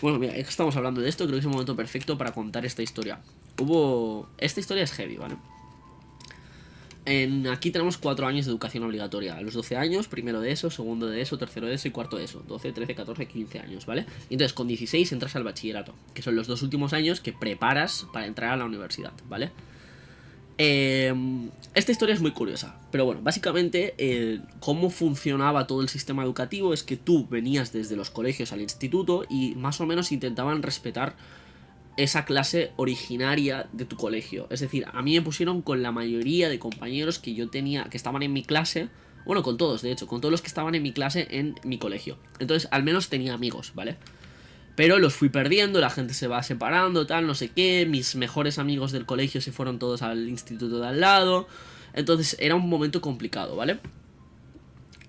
Bueno, mira, es que estamos hablando de esto, creo que es el momento perfecto para contar esta historia. Esta historia es heavy, ¿vale? Aquí tenemos 4 años de educación obligatoria. A los 12 años, primero de eso, segundo de eso, tercero de eso y cuarto de eso. 12, 13, 14, 15 años, ¿vale? Y entonces con 16 entras al bachillerato, que son los 2 últimos años que preparas para entrar a la universidad, ¿vale? Esta historia es muy curiosa, pero bueno, básicamente cómo funcionaba todo el sistema educativo es que tú venías desde los colegios al instituto y más o menos intentaban respetar esa clase originaria de tu colegio. Es decir, a mí me pusieron con la mayoría de compañeros que yo tenía, que estaban en mi clase. Bueno, con todos, de hecho, con todos los que estaban en mi clase en mi colegio. Entonces, al menos tenía amigos, ¿vale? Pero los fui perdiendo, la gente se va separando, tal, no sé qué. Mis mejores amigos del colegio se fueron todos al instituto de al lado. Entonces, era un momento complicado, ¿vale?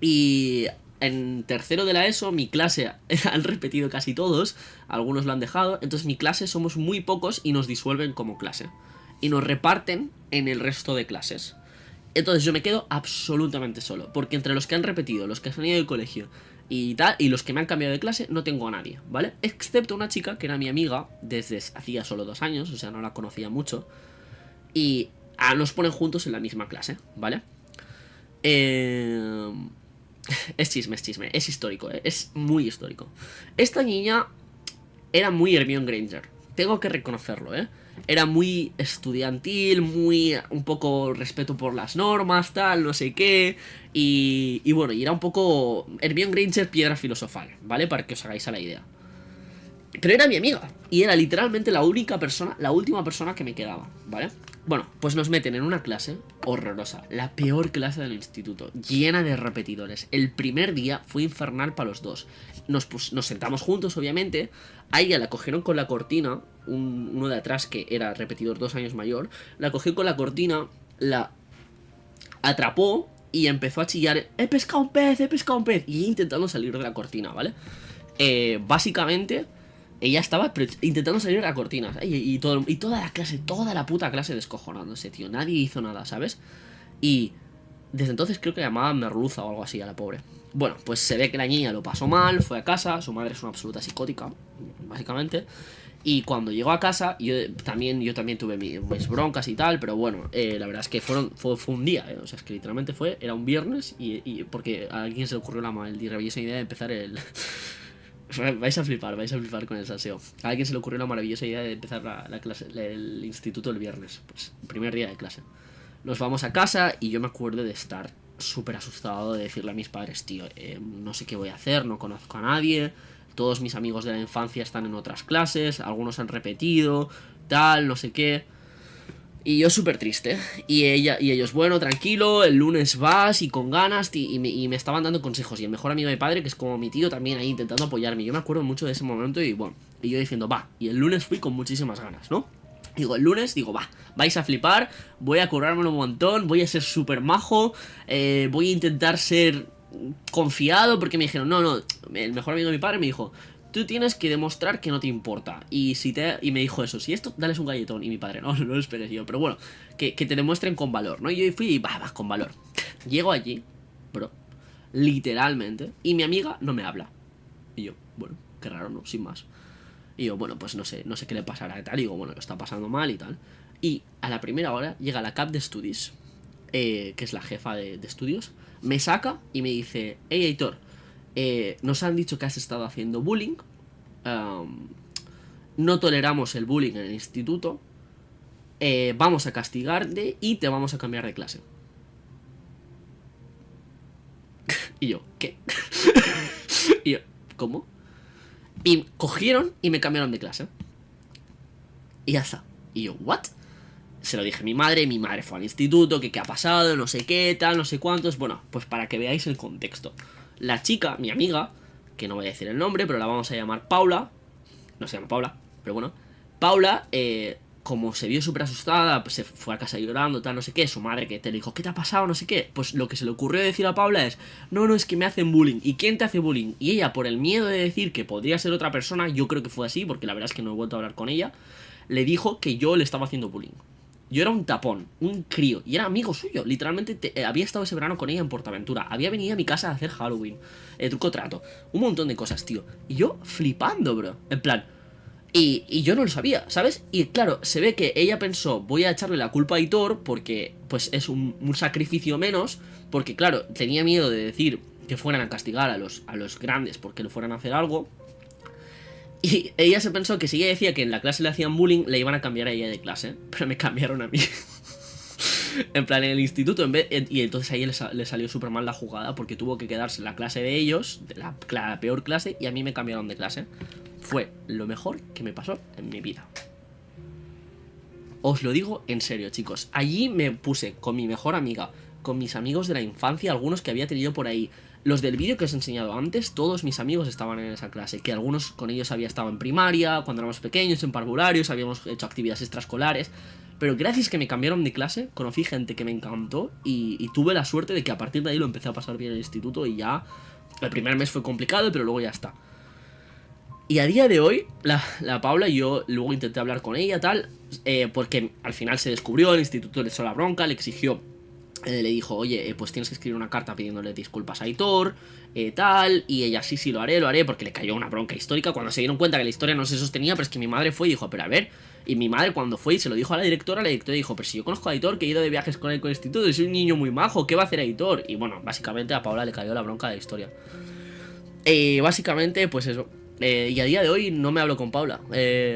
Y en tercero de la ESO, mi clase han repetido casi todos, algunos lo han dejado, entonces mi clase somos muy pocos y nos disuelven como clase. Y nos reparten en el resto de clases. Entonces yo me quedo absolutamente solo, porque entre los que han repetido, los que se han ido del colegio y tal, y los que me han cambiado de clase, no tengo a nadie, ¿vale? Excepto una chica que era mi amiga desde hacía solo 2 años, o sea, no la conocía mucho. Y nos ponen juntos en la misma clase, ¿vale? Es chisme, es histórico, es muy histórico. Esta niña era muy Hermione Granger, tengo que reconocerlo, era muy estudiantil, muy un poco respeto por las normas, tal, no sé qué. Y bueno, y era un poco Hermione Granger piedra filosofal, ¿vale? Para que os hagáis a la idea. Pero era mi amiga, y era literalmente la única persona, la última persona que me quedaba, ¿vale? Bueno, pues nos meten en una clase horrorosa, la peor clase del instituto, llena de repetidores. El primer día fue infernal para los dos. Nos sentamos juntos, obviamente. A ella la cogieron con la cortina, uno de atrás que era repetidor 2 años mayor, la cogió con la cortina, la atrapó y empezó a chillar: he pescado un pez, he pescado un pez. Y ella intentando salir de la cortina, ¿vale? Básicamente ella estaba intentando salir de la cortina, ¿sabes? Y toda la clase, toda la puta clase descojonándose, tío. Nadie hizo nada, ¿sabes? Y desde entonces creo que llamaban merluza o algo así a la pobre. Bueno, pues se ve que la niña lo pasó mal, fue a casa, su madre es una absoluta psicótica, básicamente. Y cuando llegó a casa, yo también tuve mis broncas y tal, pero bueno, la verdad es que fue un día, o sea, es que literalmente era un viernes y porque a alguien se le ocurrió la maravillosa idea de empezar el... Vais a flipar con el salseo. A alguien se le ocurrió la maravillosa idea de empezar la clase, el instituto el viernes, pues, el primer día de clase. Nos vamos a casa y yo me acuerdo de estar súper asustado, de decirle a mis padres: tío, no sé qué voy a hacer, no conozco a nadie, todos mis amigos de la infancia están en otras clases, algunos han repetido, tal, no sé qué. Y yo súper triste. Y ellos, bueno, tranquilo, el lunes vas y con ganas. Y me estaban dando consejos. Y el mejor amigo de mi padre, que es como mi tío, también ahí intentando apoyarme. Yo me acuerdo mucho de ese momento y bueno, y yo diciendo, va. Y el lunes fui con muchísimas ganas, ¿no? Digo, el lunes, digo, va, vais a flipar, voy a currármelo un montón, voy a ser súper majo, voy a intentar ser confiado, porque me dijeron, no, el mejor amigo de mi padre me dijo: tú tienes que demostrar que no te importa. Y me dijo eso: si esto, dales un galletón. Y mi padre: no lo esperes. Yo, pero bueno, que te demuestren con valor, ¿no? Y yo fui y va, con valor. Llego allí, bro, literalmente, y mi amiga no me habla. Y yo, bueno, qué raro, ¿no? Sin más. Y yo, bueno, pues no sé qué le pasará y tal. Y digo, bueno, lo está pasando mal y tal. Y a la primera hora llega la cap de estudios, que es la jefa de estudios, me saca y me dice: hey, Heitor, nos han dicho que has estado haciendo bullying, no toleramos el bullying en el instituto, vamos a castigarte y te vamos a cambiar de clase. Y yo, ¿qué? Y yo, ¿cómo? Y cogieron y me cambiaron de clase. Y ya está. Y yo, ¿what? Se lo dije a mi madre fue al instituto, que qué ha pasado, no sé qué, tal, no sé cuántos. Bueno, pues para que veáis el contexto. La chica, mi amiga, que no voy a decir el nombre, pero la vamos a llamar Paula. No se llama Paula, pero bueno. Paula, como se vio súper asustada, pues se fue a casa llorando, tal, no sé qué. Su madre que te dijo: ¿qué te ha pasado? No sé qué. Pues lo que se le ocurrió decir a Paula es: no, es que me hacen bullying. ¿Y quién te hace bullying? Y ella, por el miedo de decir que podría ser otra persona, yo creo que fue así, porque la verdad es que no he vuelto a hablar con ella, le dijo que yo le estaba haciendo bullying. Yo era un tapón, un crío, y era amigo suyo. Literalmente había estado ese verano con ella en Portaventura. Había venido a mi casa a hacer Halloween, truco trato, un montón de cosas, tío. Y yo flipando, bro. En plan, y yo no lo sabía, ¿sabes? Y claro, se ve que ella pensó, voy a echarle la culpa a Aitor porque pues es un sacrificio menos. Porque claro, tenía miedo de decir que fueran a castigar a los grandes porque le fueran a hacer algo. Y ella se pensó que si ella decía que en la clase le hacían bullying, le iban a cambiar a ella de clase. Pero me cambiaron a mí. En plan, en el instituto, y entonces a ella le salió súper mal la jugada porque tuvo que quedarse en la clase de ellos, de la peor clase, y a mí me cambiaron de clase. Fue lo mejor que me pasó en mi vida. Os lo digo en serio, chicos. Allí me puse con mi mejor amiga, con mis amigos de la infancia, algunos que había tenido por ahí. Los del vídeo que os he enseñado antes, todos mis amigos estaban en esa clase. Que algunos con ellos había estado en primaria, cuando éramos pequeños, en parvularios, habíamos hecho actividades extraescolares. Pero gracias que me cambiaron de clase, conocí gente que me encantó y tuve la suerte de que a partir de ahí lo empecé a pasar bien en el instituto y ya... El primer mes fue complicado, pero luego ya está. Y a día de hoy, la Paula, yo luego intenté hablar con ella, tal, porque al final se descubrió, el instituto le echó la bronca, le exigió, le dijo, oye, pues tienes que escribir una carta pidiéndole disculpas a Aitor, tal, y ella, sí, lo haré, porque le cayó una bronca histórica cuando se dieron cuenta que la historia no se sostenía, pero es que mi madre fue y dijo, pero a ver, y mi madre cuando fue y se lo dijo a la directora dijo, pero si yo conozco a Aitor, que he ido de viajes con él con el instituto, soy un niño muy majo, ¿qué va a hacer Aitor? Y bueno, básicamente a Paula le cayó la bronca de la historia. Básicamente, pues eso. Y a día de hoy no me hablo con Paula.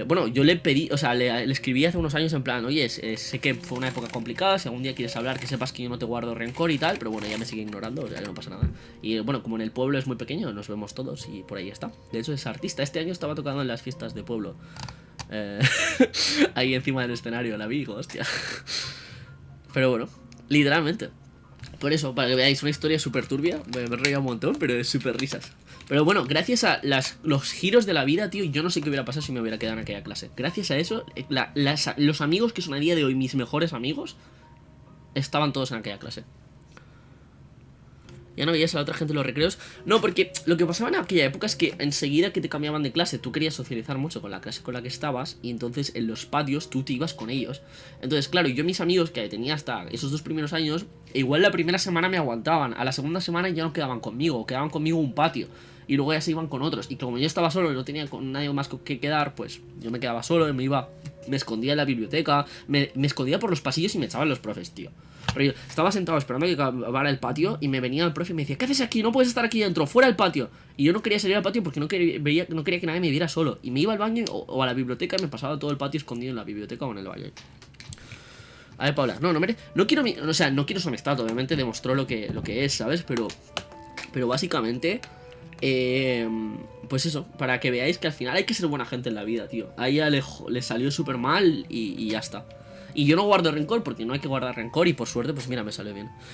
Bueno, yo le pedí, o sea, le escribí hace unos años en plan, oye, sé que fue una época complicada, si algún día quieres hablar, que sepas que yo no te guardo rencor y tal, pero bueno, ella me sigue ignorando, o sea, que no pasa nada. Y bueno, como en el pueblo es muy pequeño, nos vemos todos y por ahí está. De hecho, es artista. Este año estaba tocando en las fiestas de pueblo. Ahí encima del escenario, la vi, digo, hostia. Pero bueno, literalmente. Por eso, para que veáis una historia súper turbia, me reía un montón, pero es súper risas. Pero bueno, gracias a los giros de la vida, tío, yo no sé qué hubiera pasado si me hubiera quedado en aquella clase. Gracias a eso, los amigos que son a día de hoy mis mejores amigos, estaban todos en aquella clase. Ya no veías a la otra gente en los recreos. No, porque lo que pasaba en aquella época es que enseguida que te cambiaban de clase, tú querías socializar mucho con la clase con la que estabas, y entonces en los patios tú te ibas con ellos. Entonces, claro, yo mis amigos que tenía hasta esos 2 primeros años, igual la primera semana me aguantaban, a la segunda semana ya no quedaban conmigo, quedaban conmigo un patio. Y luego ya se iban con otros. Y como yo estaba solo y no tenía con nadie más que quedar, pues yo me quedaba solo y me escondía en la biblioteca, me escondía por los pasillos y me echaban los profes, tío. Pero yo estaba sentado esperando que acabara el patio y me venía el profe y me decía, ¿qué haces aquí? No puedes estar aquí dentro, fuera del patio. Y yo no quería salir al patio porque no quería que nadie me viera solo. Y me iba al baño o a la biblioteca y me pasaba todo el patio escondido en la biblioteca o en el baño. A ver, Paula, no quiero, o sea, no quiero su amistad, obviamente demostró lo que es, ¿sabes? Pero básicamente... pues eso, para que veáis que al final hay que ser buena gente en la vida, tío. A ella le salió súper mal y ya está. Y yo no guardo rencor porque no hay que guardar rencor y por suerte, pues mira, me salió bien.